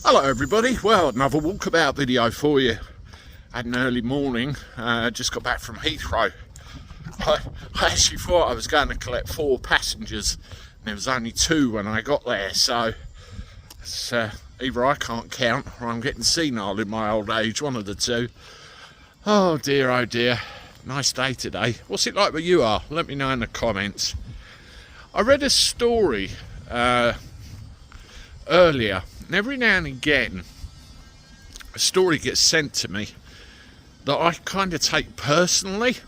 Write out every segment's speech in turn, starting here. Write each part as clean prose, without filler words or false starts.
Hello everybody, well, another walkabout video for you. Had an early morning, just got back from Heathrow. I actually thought I was going to collect 4 passengers, and there was only 2 when I got there, so it's, either I can't count or I'm getting senile in my old age, one of the two. Oh dear, nice day today. What's it like where you are? Let me know in the comments. I read a story earlier, and every now and again a story gets sent to me that I kind of take personally,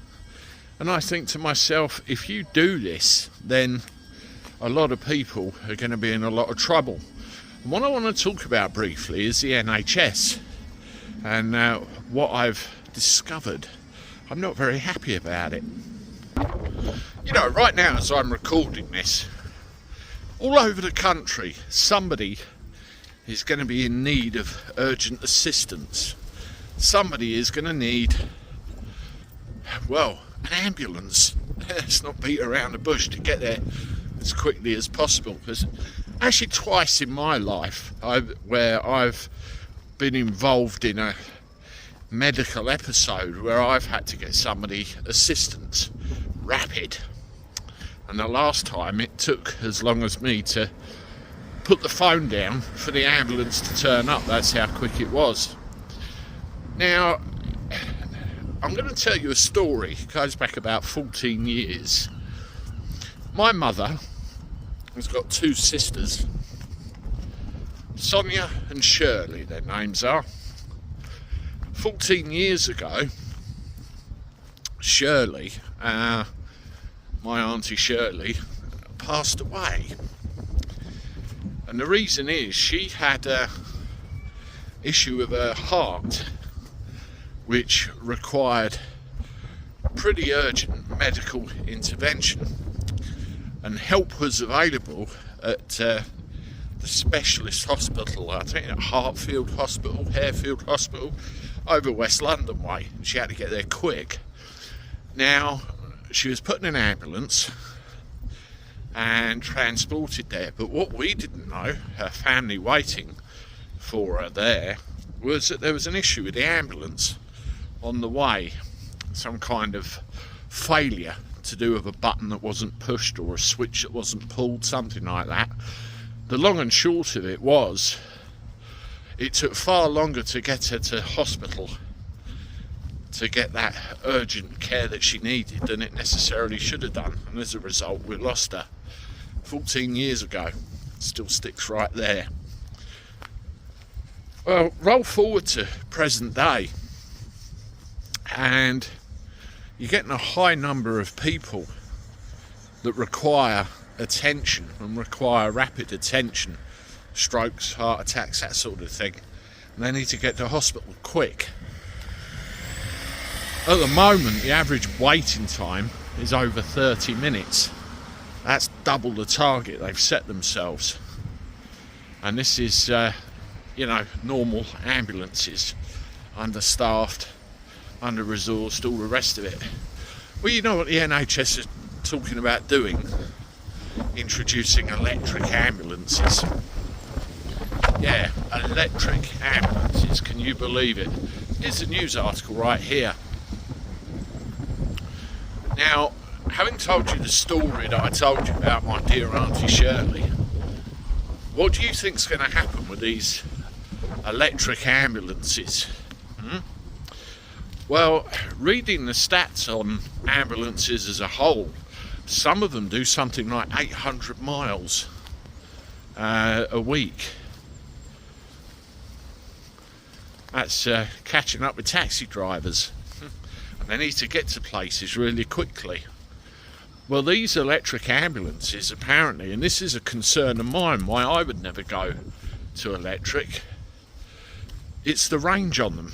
and I think to myself, if you do this, then a lot of people are going to be in a lot of trouble. And what I want to talk about briefly is the NHS, and what I've discovered. I'm not very happy about it. You know, right now as I'm recording this, all over the country somebody is going to be in need of urgent assistance. Somebody is going to need, well, an ambulance. Let's not beat around the bush, to get there as quickly as possible. Because actually twice in my life where I've been involved in a medical episode where I've had to get somebody assistance rapid, and the last time it took as long as me to put the phone down for the ambulance to turn up. That's how quick it was. Now I'm going to tell you a story. It goes back about 14 years. My mother has got 2 sisters, Sonia and Shirley, their names are. 14 years ago, Shirley, my auntie Shirley, passed away. And the reason is she had an issue with her heart which required pretty urgent medical intervention, and help was available at the specialist hospital, I think at Harefield Hospital, over West London way. She had to get there quick. Now, she was put in an ambulance and transported there, but what we didn't know, her family waiting for her there, was that there was an issue with the ambulance on the way. Some kind of failure to do with a button that wasn't pushed or a switch that wasn't pulled, something like that. The long and short of it was, it took far longer to get her to hospital to get that urgent care that she needed than it necessarily should have done, and as a result we lost her 14 years ago. Still sticks right there. Well, roll forward to present day, and you're getting a high number of people that require attention and require rapid attention, strokes, heart attacks, that sort of thing, and they need to get to hospital quick. At the moment the average waiting time is over 30 minutes. That's double the target they've set themselves, and this is you know, normal ambulances, understaffed, under-resourced, all the rest of it. Well, you know what the NHS is talking about doing? Introducing electric ambulances. Yeah, electric ambulances, can you believe it? Here's a news article right here. Now, having told you the story that I told you about my dear Auntie Shirley, what do you think's going to happen with these electric ambulances? Well, reading the stats on ambulances as a whole, some of them do something like 800 miles a week. That's catching up with taxi drivers, and they need to get to places really quickly. Well, these electric ambulances apparently, and this is a concern of mine, why I would never go to electric, it's the range on them.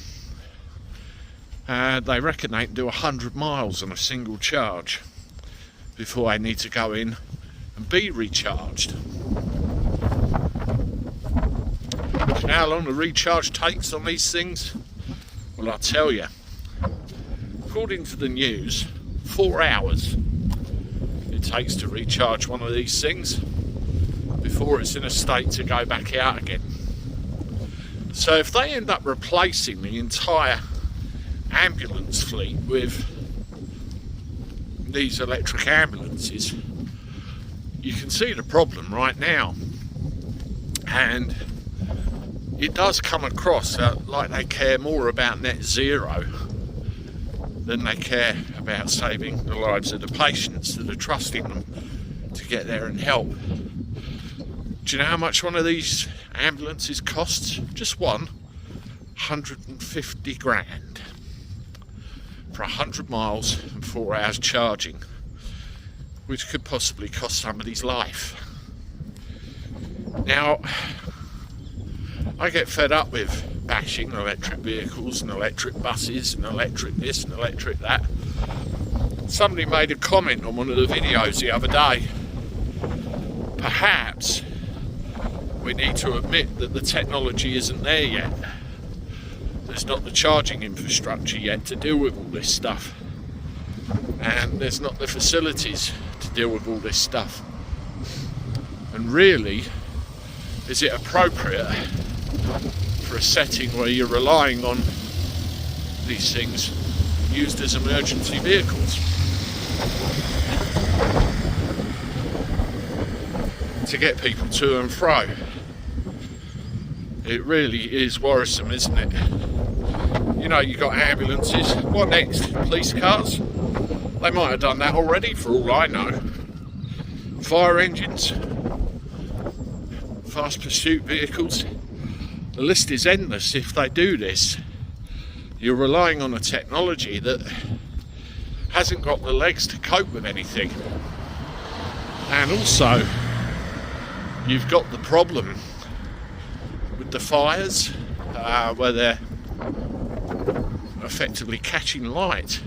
They reckon they can do 100 miles on a single charge before they need to go in and be recharged. Do you know how long the recharge takes on these things? Well, I'll tell you. According to the news, 4 hours it takes to recharge one of these things before it's in a state to go back out again. So if they end up replacing the entire ambulance fleet with these electric ambulances, you can see the problem right now. And it does come across like they care more about net zero than they care about saving the lives of the patients that are trusting them to get there and help. Do you know how much one of these ambulances costs? Just one, 150 grand for 100 miles and 4 hours charging, which could possibly cost somebody's life. Now, I get fed up with bashing electric vehicles and electric buses and electric this and electric that. Somebody made a comment on one of the videos the other day. Perhaps we need to admit that the technology isn't there yet. There's not the charging infrastructure yet to deal with all this stuff. And there's not the facilities to deal with all this stuff. And really, is it appropriate for a setting where you're relying on these things used as emergency vehicles to get people to and fro? It really is worrisome, isn't it? You know, you've got ambulances. What next? Police cars? They might have done that already for all I know. Fire engines, fast pursuit vehicles. The list is endless. If they do this, you're relying on a technology that hasn't got the legs to cope with anything. And also, you've got the problem with the fires, where they're effectively catching light.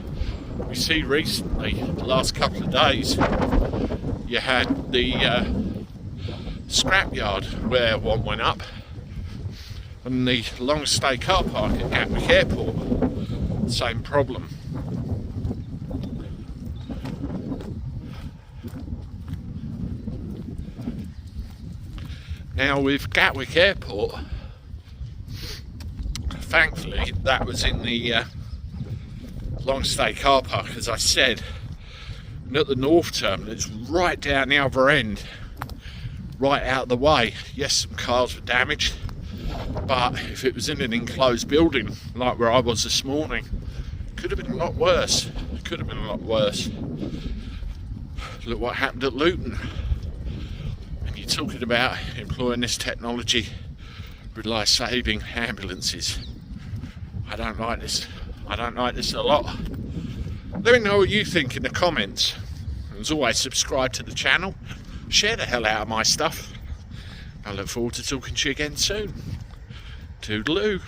We see recently, the last couple of days, you had the scrapyard where one went up, and the long stay car park at Gatwick Airport, same problem. Now with Gatwick Airport, thankfully that was in the long stay car park, as I said, and at the north terminal it's right down the other end, right out of the way. Yes, some cars were damaged, but if it was in an enclosed building like where I was this morning, it could have been a lot worse. It could have been a lot worse. Look what happened at Luton. And you're talking about employing this technology with life-saving ambulances. I don't like this. I don't like this a lot. Let me know what you think in the comments. As always, subscribe to the channel. Share the hell out of my stuff. I look forward to talking to you again soon. Toodaloo.